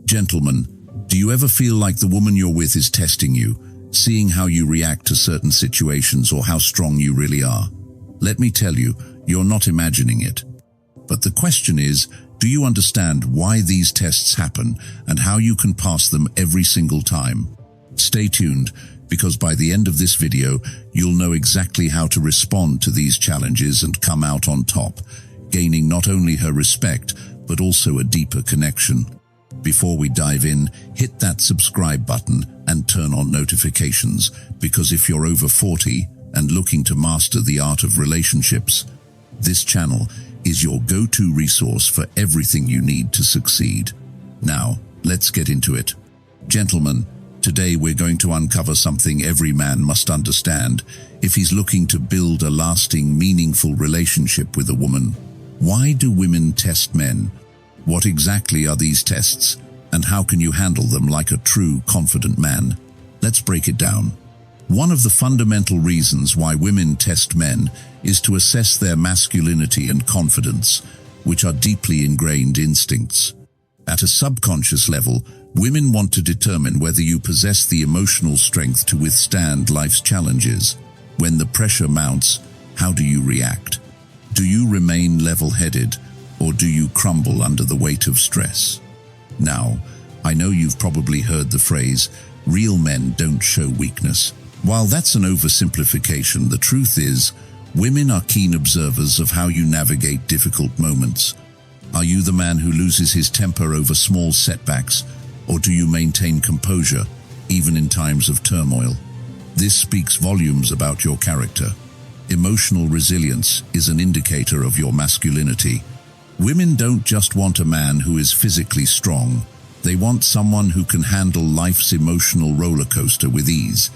Gentlemen, do you ever feel like the woman you're with is testing you, seeing how you react to certain situations or how strong you really are? Let me tell you, you're not imagining it. But the question is, do you understand why these tests happen and how you can pass them every single time? Stay tuned, because by the end of this video, you'll know exactly how to respond to these challenges and come out on top, gaining not only her respect, but also a deeper connection. Before we dive in, hit that subscribe button and turn on notifications, because if you're over 40 and looking to master the art of relationships, this channel is your go-to resource for everything you need to succeed. Now, let's get into it. Gentlemen, today we're going to uncover something every man must understand if he's looking to build a lasting, meaningful relationship with a woman. Why do women test men? What exactly are these tests, and how can you handle them like a true, confident man? Let's break it down. One of the fundamental reasons why women test men is to assess their masculinity and confidence, which are deeply ingrained instincts. At a subconscious level, women want to determine whether you possess the emotional strength to withstand life's challenges. When the pressure mounts, how do you react? Do you remain level-headed, or do you crumble under the weight of stress? Now, I know you've probably heard the phrase, "Real men don't show weakness." While that's an oversimplification, the truth is, women are keen observers of how you navigate difficult moments. Are you the man who loses his temper over small setbacks, or do you maintain composure, even in times of turmoil? This speaks volumes about your character. Emotional resilience is an indicator of your masculinity. Women don't just want a man who is physically strong. They want someone who can handle life's emotional roller coaster with ease.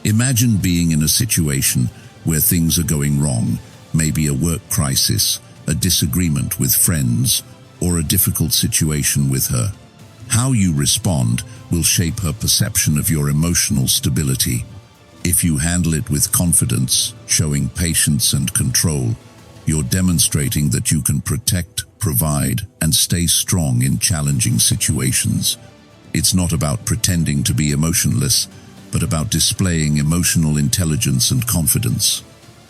Imagine being in a situation where things are going wrong, maybe a work crisis, a disagreement with friends, or a difficult situation with her. How you respond will shape her perception of your emotional stability. If you handle it with confidence, showing patience and control, you're demonstrating that you can protect, provide, and stay strong in challenging situations. It's not about pretending to be emotionless, but about displaying emotional intelligence and confidence.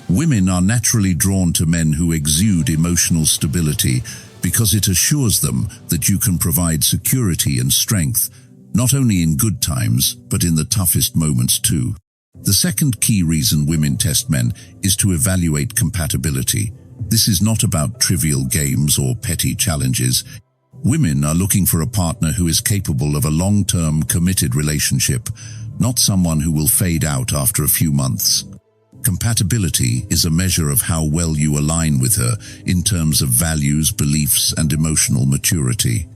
Women are naturally drawn to men who exude emotional stability because it assures them that you can provide security and strength, not only in good times, but in the toughest moments too. The second key reason women test men is to evaluate compatibility. This is not about trivial games or petty challenges. Women are looking for a partner who is capable of a long-term, committed relationship, not someone who will fade out after a few months. Compatibility is a measure of how well you align with her in terms of values, beliefs, and emotional maturity.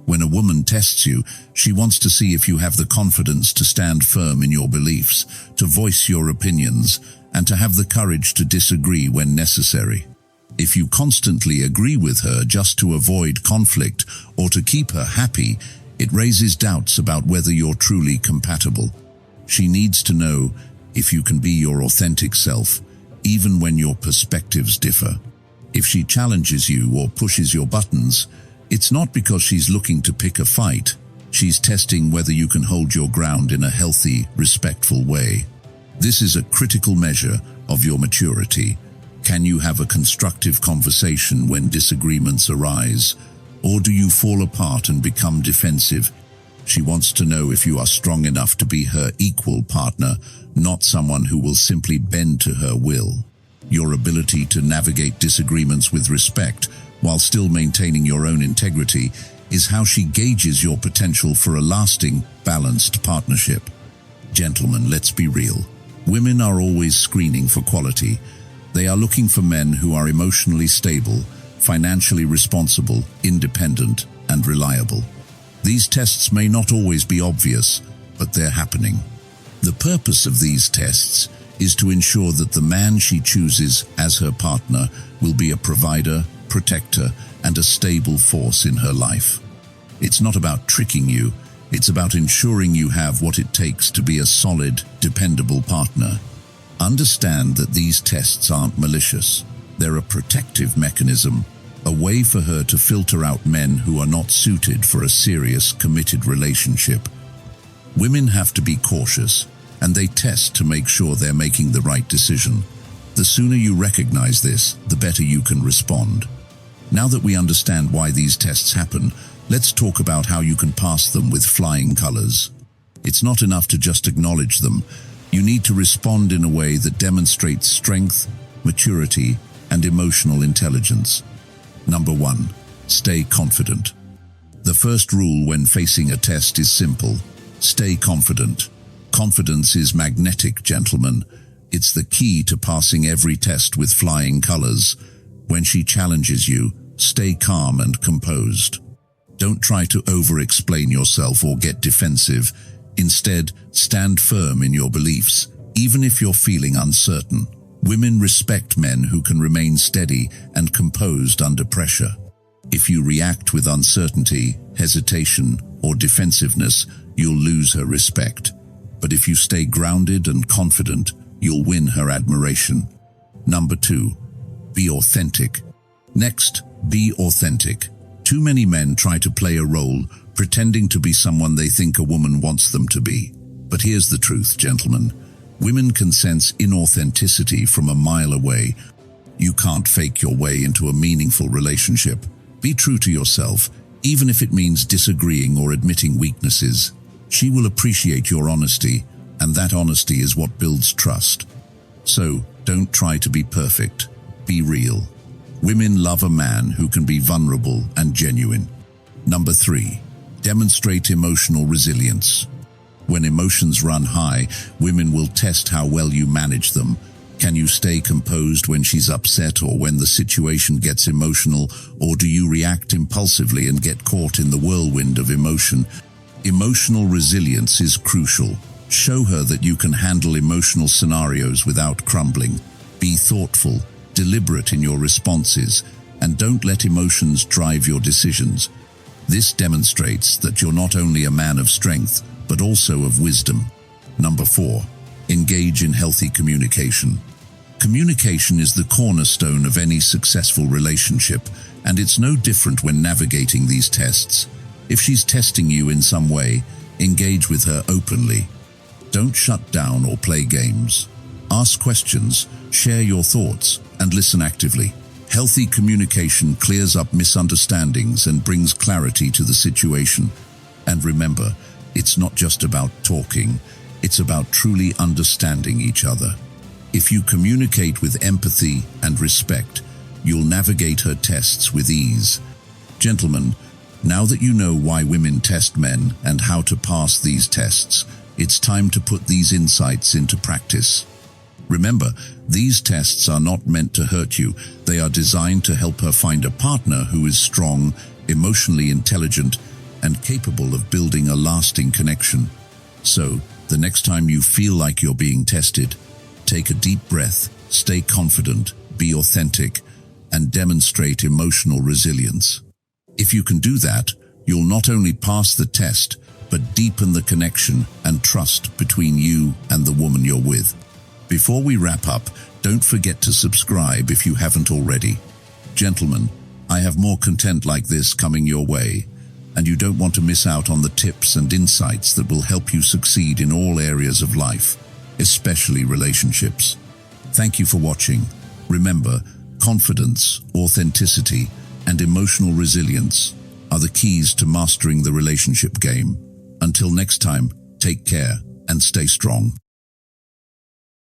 When a woman tests you, she wants to see if you have the confidence to stand firm in your beliefs, to voice your opinions, and to have the courage to disagree when necessary. If you constantly agree with her just to avoid conflict or to keep her happy, it raises doubts about whether you're truly compatible. She needs to know if you can be your authentic self, even when your perspectives differ. If she challenges you or pushes your buttons, it's not because she's looking to pick a fight. She's testing whether you can hold your ground in a healthy, respectful way. This is a critical measure of your maturity. Can you have a constructive conversation when disagreements arise? Or do you fall apart and become defensive? She wants to know if you are strong enough to be her equal partner, not someone who will simply bend to her will. Your ability to navigate disagreements with respect while still maintaining your own integrity is how she gauges your potential for a lasting, balanced partnership. Gentlemen, let's be real. Women are always screening for quality. They are looking for men who are emotionally stable, financially responsible, independent, and reliable. These tests may not always be obvious, but they're happening. The purpose of these tests is to ensure that the man she chooses as her partner will be a provider, protector, and a stable force in her life. It's not about tricking you, it's about ensuring you have what it takes to be a solid, dependable partner. Understand that these tests aren't malicious. They're a protective mechanism, a way for her to filter out men who are not suited for a serious, committed relationship. Women have to be cautious, and they test to make sure they're making the right decision. The sooner you recognize this, the better you can respond. Now that we understand why these tests happen, let's talk about how you can pass them with flying colors. It's not enough to just acknowledge them. You need to respond in a way that demonstrates strength, maturity, and emotional intelligence. Number 1, stay confident. The first rule when facing a test is simple. Stay confident. Confidence is magnetic, gentlemen. It's the key to passing every test with flying colors. When she challenges you, stay calm and composed. Don't try to over-explain yourself or get defensive. Instead, stand firm in your beliefs, even if you're feeling uncertain. Women respect men who can remain steady and composed under pressure. If you react with uncertainty, hesitation, or defensiveness, you'll lose her respect. But if you stay grounded and confident, you'll win her admiration. Number 2, be authentic. Next, be authentic. Too many men try to play a role, pretending to be someone they think a woman wants them to be. But here's the truth, gentlemen. Women can sense inauthenticity from a mile away. You can't fake your way into a meaningful relationship. Be true to yourself, even if it means disagreeing or admitting weaknesses. She will appreciate your honesty, and that honesty is what builds trust. So, don't try to be perfect. Be real. Women love a man who can be vulnerable and genuine. Number 3, demonstrate emotional resilience. When emotions run high, women will test how well you manage them. Can you stay composed when she's upset or when the situation gets emotional, or do you react impulsively and get caught in the whirlwind of emotion? Emotional resilience is crucial. Show her that you can handle emotional scenarios without crumbling. Be thoughtful, deliberate in your responses, and don't let emotions drive your decisions. This demonstrates that you're not only a man of strength, but also of wisdom. Number 4, engage in healthy communication. Communication is the cornerstone of any successful relationship, and it's no different when navigating these tests. If she's testing you in some way, engage with her openly. Don't shut down or play games. Ask questions, share your thoughts, and listen actively. Healthy communication clears up misunderstandings and brings clarity to the situation. And remember, it's not just about talking, it's about truly understanding each other. If you communicate with empathy and respect, you'll navigate her tests with ease. Gentlemen, now that you know why women test men and how to pass these tests, it's time to put these insights into practice. Remember, these tests are not meant to hurt you. They are designed to help her find a partner who is strong, emotionally intelligent, and capable of building a lasting connection. So, the next time you feel like you're being tested, take a deep breath, stay confident, be authentic, and demonstrate emotional resilience. If you can do that, you'll not only pass the test, but deepen the connection and trust between you and the woman you're with. Before we wrap up, don't forget to subscribe if you haven't already. Gentlemen, I have more content like this coming your way, and you don't want to miss out on the tips and insights that will help you succeed in all areas of life, especially relationships. Thank you for watching. Remember, confidence, authenticity, and emotional resilience are the keys to mastering the relationship game. Until next time, take care and stay strong.